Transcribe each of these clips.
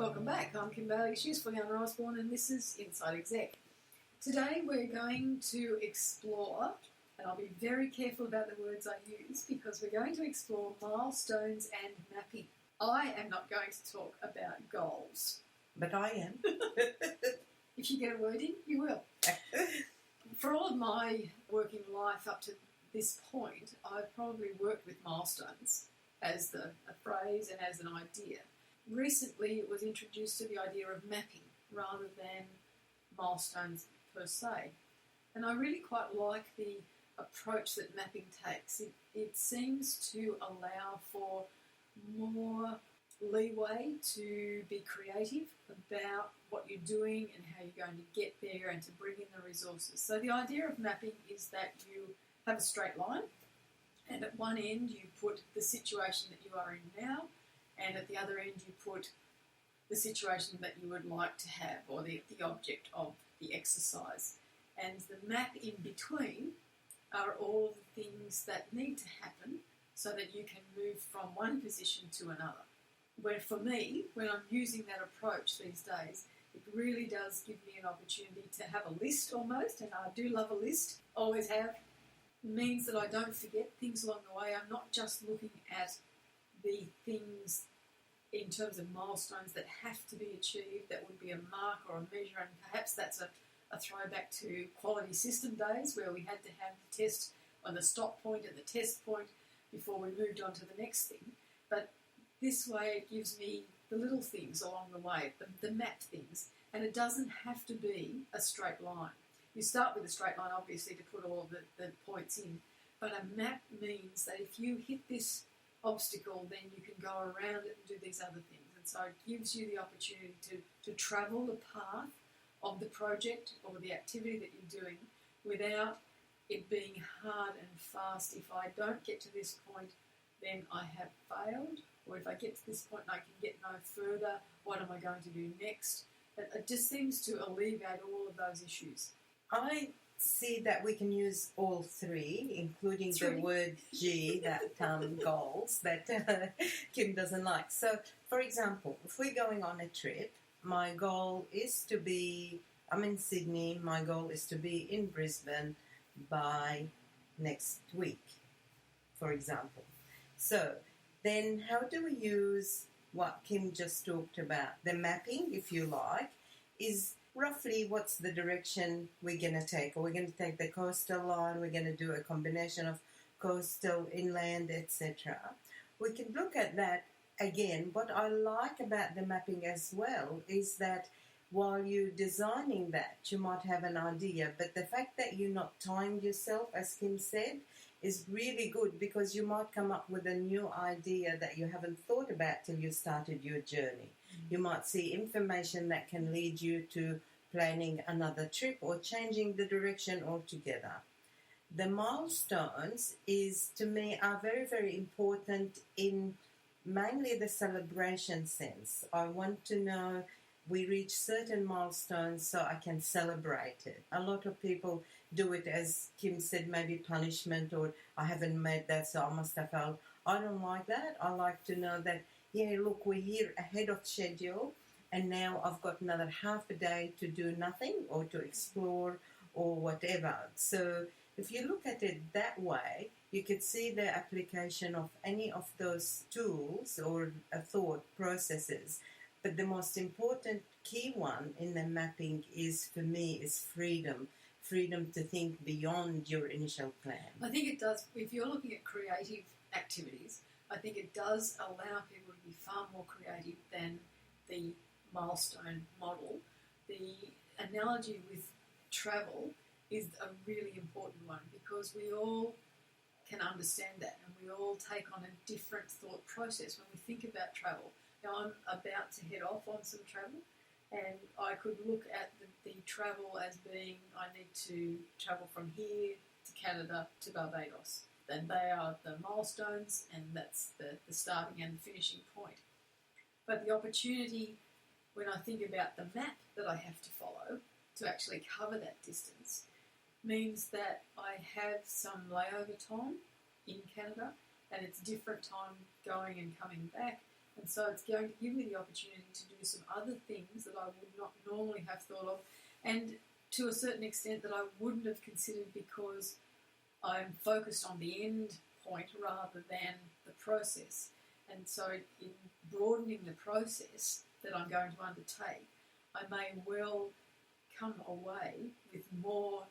Welcome back. I'm Kim and Fulyana, and this is Inside Exec. Today we're going to explore, and I'll be very careful about the words I use, because we're going to explore milestones and mapping. I am not going to talk about goals. But I am. If you get a word in, you will. For all of my working life up to this point, I've probably worked with milestones as a phrase and as an idea. Recently, it was introduced to the idea of mapping rather than milestones per se. And I really quite like the approach that mapping takes. It seems to allow for more leeway to be creative about what you're doing and how you're going to get there and to bring in the resources. So the idea of mapping is that you have a straight line, and at one end you put the situation that you are in now, and at the other end you put the situation that you would like to have, or the object of the exercise. And the map in between are all the things that need to happen so that you can move from one position to another. Where for me, when I'm using that approach these days, it really does give me an opportunity to have a list almost, and I do love a list, always have. It means that I don't forget things along the way. I'm not just looking at the things in terms of milestones that have to be achieved, that would be a mark or a measure, and perhaps that's a throwback to quality system days where we had to have the test on the stop point and the test point before we moved on to the next thing. But this way it gives me the little things along the way, the map things, and it doesn't have to be a straight line. You start with a straight line, obviously, to put all of the points in, but a map means that if you hit this obstacle, then you can go around it and do these other things. And so it gives you the opportunity to travel the path of the project or the activity that you're doing without it being hard and fast. If I don't get to this point, then I have failed. Or if I get to this point and I can get no further, what am I going to do next? It just seems to alleviate all of those issues. I see that we can use all three, including the word G, that goals, that Kim doesn't like. So, for example, if we're going on a trip, my goal is to be, I'm in Sydney, my goal is to be in Brisbane by next week, for example. So, then how do we use what Kim just talked about? The mapping, if you like, is roughly what's the direction we're going to take. Are we going to take the coastal line? We're going to do a combination of coastal, inland, etc. We can look at that again. What I like about the mapping as well is that while you're designing that, you might have an idea, but the fact that you're not tying yourself, as Kim said, is really good, because you might come up with a new idea that you haven't thought about till you started your journey. You might see information that can lead you to planning another trip or changing the direction altogether. The milestones to me are very, very important in mainly the celebration sense. I want to know we reach certain milestones so I can celebrate it. A lot of people do it, as Kim said, maybe punishment, or I haven't made that so I must have failed. I don't like that. I like to know that, yeah, look, we're here ahead of schedule, and now I've got another half a day to do nothing or to explore or whatever. So if you look at it that way, you could see the application of any of those tools or thought processes. But the most important key one in the mapping for me, is freedom. Freedom to think beyond your initial plan. I think it does. If you're looking at creative activities, I think it does allow people to be far more creative than the milestone model. The analogy with travel is a really important one, because we all can understand that, and we all take on a different thought process when we think about travel. Now, I'm about to head off on some travel, and I could look at the travel as being, I need to travel from here to Canada to Barbados. Then they are the milestones, and that's the starting and the finishing point. But the opportunity, when I think about the map that I have to follow to actually cover that distance, means that I have some layover time in Canada, and it's different time going and coming back. And so it's going to give me the opportunity to do some other things that I would not normally have thought of, and to a certain extent that I wouldn't have considered because I'm focused on the end point rather than the process. And so in broadening the process that I'm going to undertake, I may well come away with more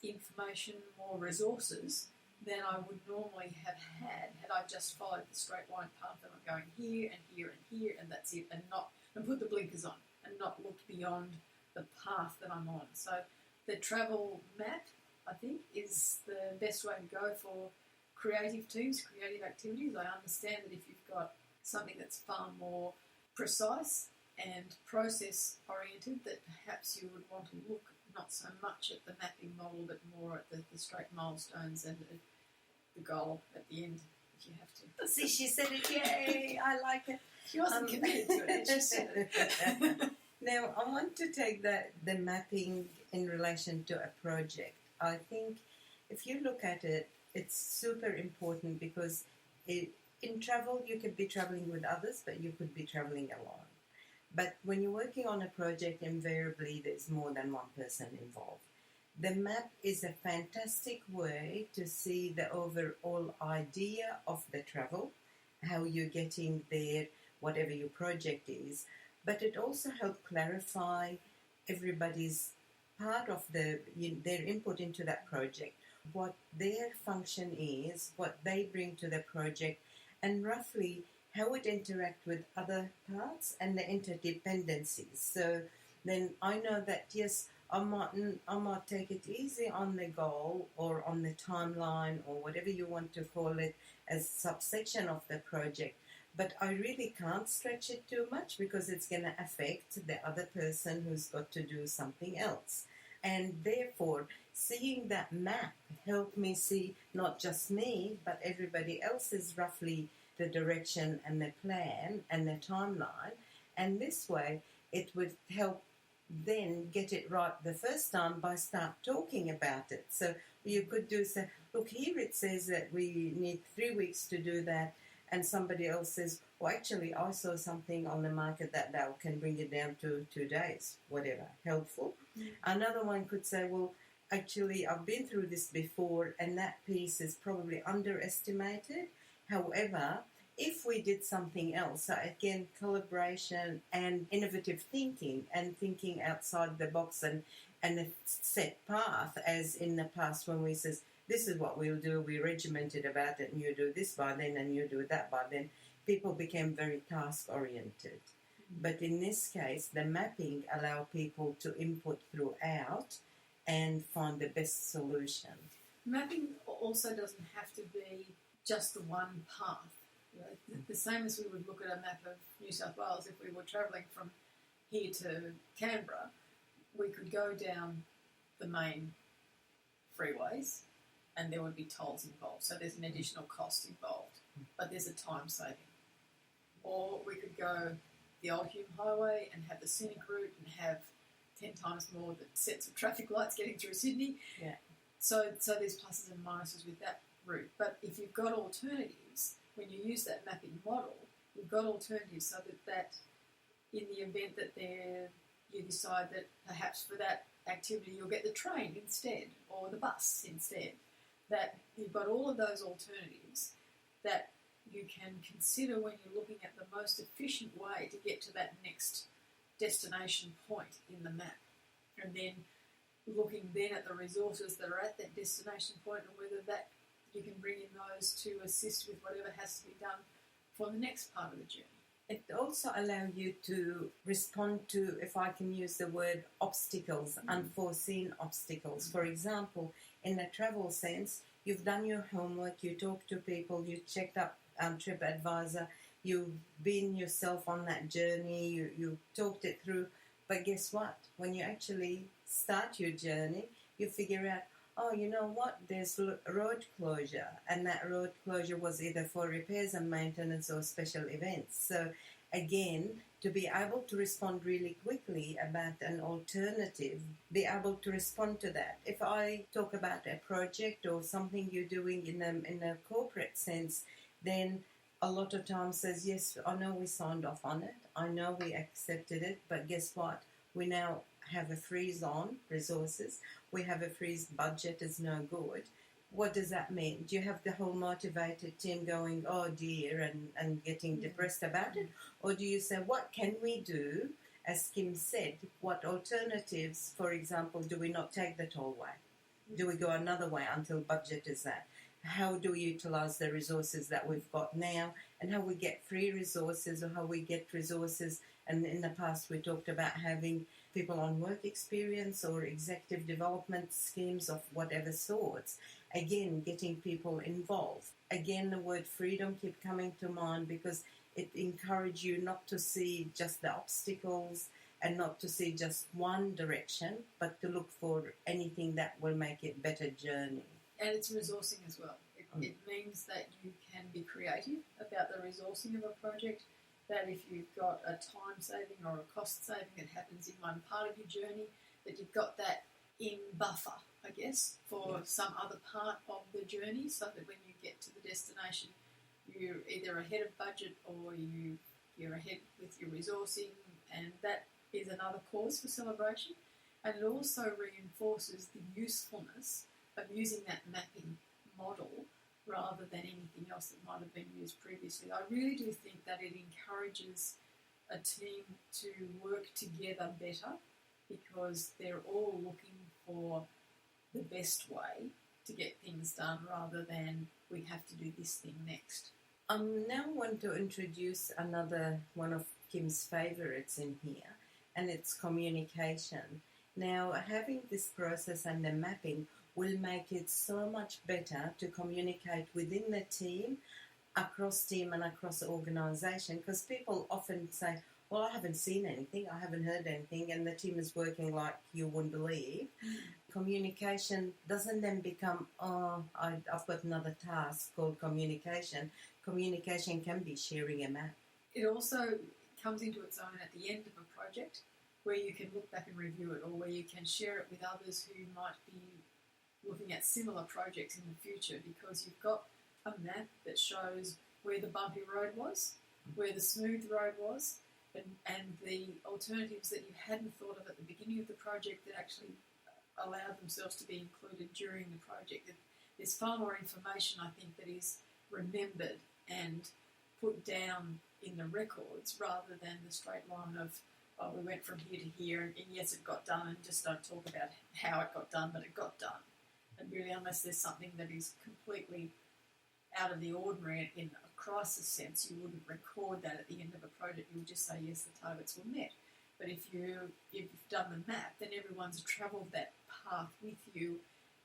information, more resources than I would normally have had I just followed the straight line path that I'm going here and here and here and that's it, and put the blinkers on and not look beyond the path that I'm on. So the travel map, I think, is the best way to go for creative teams, creative activities. I understand that if you've got something that's far more precise and process-oriented, that perhaps you would want to look not so much at the mapping model, but more at the straight milestones and the goal at the end, if you have to. See, she said it, yay, I like it. She wasn't committed to it, she said it. Now, I want to take the mapping in relation to a project. I think if you look at it, it's super important because in travel, you could be traveling with others, but you could be traveling alone. But when you're working on a project, invariably there's more than one person involved. The map is a fantastic way to see the overall idea of the travel, how you're getting there, whatever your project is. But it also helps clarify everybody's part of their input into that project, what their function is, what they bring to the project, and roughly how it interacts with other parts and the interdependencies. So then I know that, yes, I might take it easy on the goal or on the timeline or whatever you want to call it as subsection of the project, but I really can't stretch it too much because it's going to affect the other person who's got to do something else. And therefore, seeing that map helped me see not just me, but everybody else's roughly the direction and the plan and the timeline. And this way, it would help then get it right the first time by start talking about it. So you could say, look, here it says that we need 3 weeks to do that. And somebody else says, well, actually, I saw something on the market that can bring it down to 2 days, whatever, helpful. Mm-hmm. Another one could say, well, actually, I've been through this before and that piece is probably underestimated. However, if we did something else, so again, collaboration and innovative thinking and thinking outside the box and a set path, as in the past when we says, this is what we'll do, we regimented about it, and you do this by then, and you do that by then. People became very task-oriented. Mm-hmm. But in this case, the mapping allow people to input throughout and find the best solution. Mapping also doesn't have to be just the one path. You know, the same as we would look at a map of New South Wales, if we were travelling from here to Canberra, we could go down the main freeways, and there would be tolls involved. So there's an additional cost involved, but there's a time saving. Or we could go the old Hume Highway and have the scenic route and have 10 times more the sets of traffic lights getting through Sydney. Yeah. So there's pluses and minuses with that route. But if you've got alternatives, when you use that mapping model, you've got alternatives so that in the event that you decide that perhaps for that activity you'll get the train instead or the bus instead, that you've got all of those alternatives that you can consider when you're looking at the most efficient way to get to that next destination point in the map. And then looking then at the resources that are at that destination point and whether that you can bring in those to assist with whatever has to be done for the next part of the journey. It also allows you to respond to, if I can use the word, obstacles, unforeseen obstacles. For example, in a travel sense, you've done your homework, you talked to people, you checked up TripAdvisor, you've been yourself on that journey, you talked it through. But guess what? When you actually start your journey, you figure out, oh, you know what, there's a road closure, and that road closure was either for repairs and maintenance or special events. So again, to be able to respond really quickly about an alternative, be able to respond to that. If I talk about a project or something you're doing in a corporate sense, then a lot of times says, yes, I know we signed off on it, I know we accepted it, but guess what? We now have a freeze on resources, we have a freeze, budget is no good. What does that mean? Do you have the whole motivated team going, oh dear, and getting depressed about it? Or do you say, what can we do? As Kim said, what alternatives, for example, do we not take the tollway? Do we go another way until budget is that? How do we utilise the resources that we've got now, and how we get free resources, or how we get resources? And in the past we talked about having people on work experience or executive development schemes of whatever sorts. Again, getting people involved. Again, the word freedom keep coming to mind because it encourages you not to see just the obstacles and not to see just one direction, but to look for anything that will make it a better journey. And it's resourcing as well. It means that you can be creative about the resourcing of a project, that if you've got a time saving or a cost saving that happens in one part of your journey, that you've got that in buffer, I guess, for some other part of the journey, so that when you get to the destination, you're either ahead of budget or you're ahead with your resourcing, and that is another cause for celebration. And it also reinforces the usefulness of using that mapping model rather than anything else that might have been used previously. I really do think that it encourages a team to work together better because they're all looking for the best way to get things done rather than we have to do this thing next. I now want to introduce another one of Kim's favourites in here, and it's communication. Now, having this process and the mapping will make it so much better to communicate within the team, across team and across the organisation, because people often say, well, I haven't seen anything, I haven't heard anything, and the team is working like you wouldn't believe. Communication doesn't then become, oh, I've got another task called communication. Communication can be sharing a map. It also comes into its own at the end of a project where you can look back and review it, or where you can share it with others who might be looking at similar projects in the future, because you've got a map that shows where the bumpy road was, where the smooth road was, and the alternatives that you hadn't thought of at the beginning of the project that actually allowed themselves to be included during the project. There's far more information, I think, that is remembered and put down in the records rather than the straight line of, oh, we went from here to here, and yes, it got done, and just don't talk about how it got done, but it got done. And really, unless there's something that is completely out of the ordinary in a crisis sense, you wouldn't record that at the end of a project. You would just say, yes, the targets were met. But if you've done the map, then everyone's travelled that path with you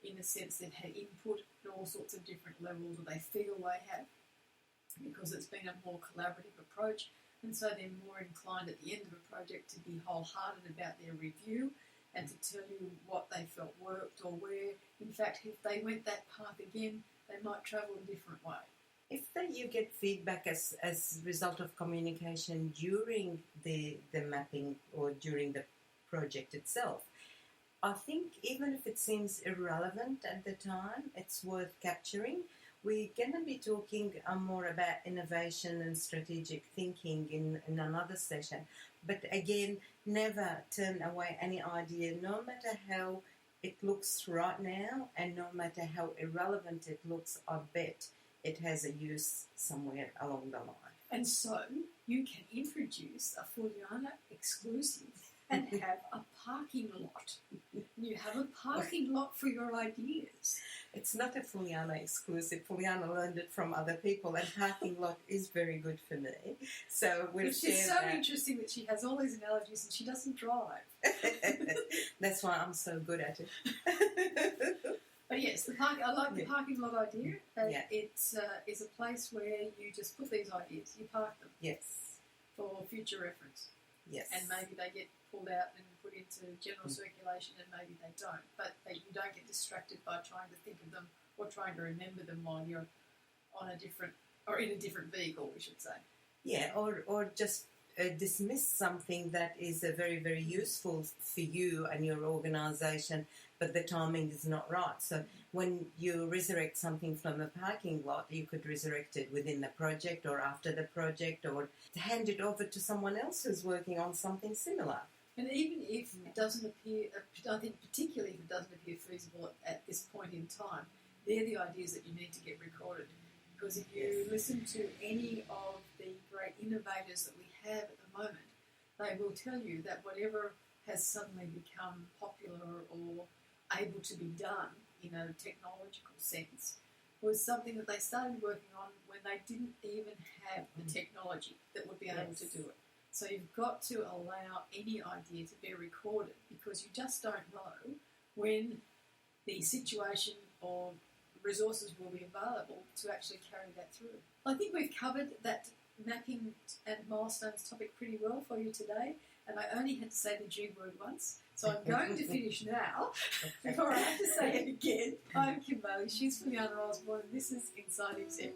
in a sense they've had input at all sorts of different levels, or they feel they have, because it's been a more collaborative approach. And so they're more inclined at the end of a project to be wholehearted about their review and to tell you what they felt worked, or where, in fact, if they went that path again, they might travel a different way. If you get feedback as a result of communication during the mapping or during the project itself, I think even if it seems irrelevant at the time, it's worth capturing. We're going to be talking more about innovation and strategic thinking in another session. But again, never turn away any idea, no matter how it looks right now and no matter how irrelevant it looks. I bet it has a use somewhere along the line. And so you can introduce a Fulyana exclusive and have a parking lot. You have a parking lot for your ideas. It's not a Fulyana exclusive. Fulyana learned it from other people, and parking lot is very good for me. So we'll share that. It's so interesting that she has all these analogies and she doesn't drive. That's why I'm so good at it. But yes, I like the parking lot idea. It is a place where you just put these ideas, you park them. Yes. For future reference. Yes. And maybe they get pulled out and put into general circulation, and maybe they don't. But you don't get distracted by trying to think of them or trying to remember them while you're on a different, or in a different vehicle, we should say. Yeah, or just dismiss something that is very, very useful for you and your organisation, but the timing is not right. So when you resurrect something from a parking lot, you could resurrect it within the project or after the project, or hand it over to someone else who's working on something similar. And even if it doesn't appear, I think particularly if it doesn't appear feasible at this point in time, they're the ideas that you need to get recorded. Because if you listen to any of the great innovators that we have at the moment, they will tell you that whatever has suddenly become popular or able to be done in a technological sense was something that they started working on when they didn't even have the technology that would be able to do it. So you've got to allow any idea to be recorded, because you just don't know when the situation or resources will be available to actually carry that through. I think we've covered that mapping and milestones topic pretty well for you today, and I only had to say the G word once, so I'm going to finish now before I have to say it again. I'm Kim Bailey, she's Fulyana Osborne, and this is Inside Exec.